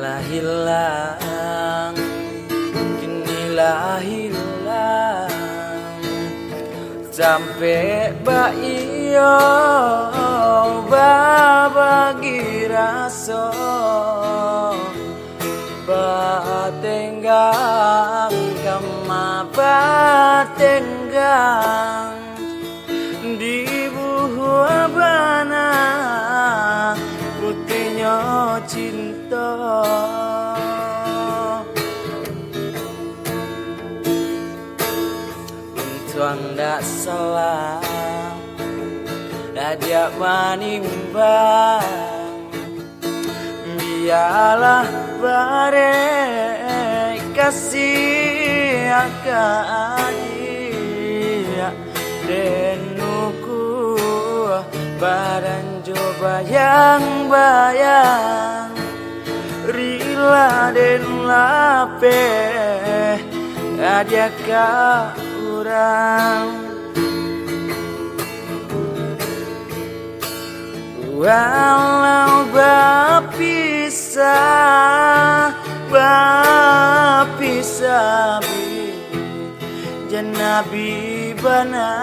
Lah hilang, kinilah hilang, sampai baio babagi raso batenggang kama batenggang di buah bana putihnya cinta. Untung ndak salah dia manimbang, biarlah bare kasih dia denuku badan coba yang bayang rila den lape ada ka urang. Walau bapisah janabi bana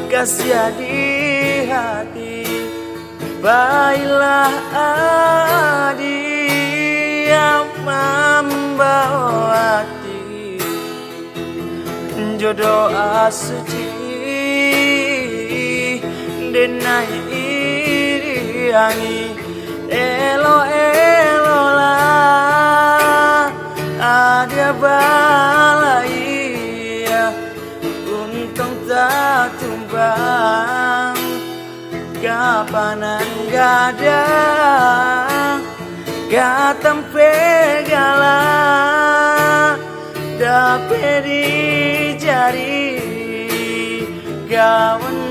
kasih di hati baiklah adi yang membawa hati jodoh asuci denai iriangi elo lah ada balai untung tak tumbang kapanan gada gatampe gala dapat di jari gawan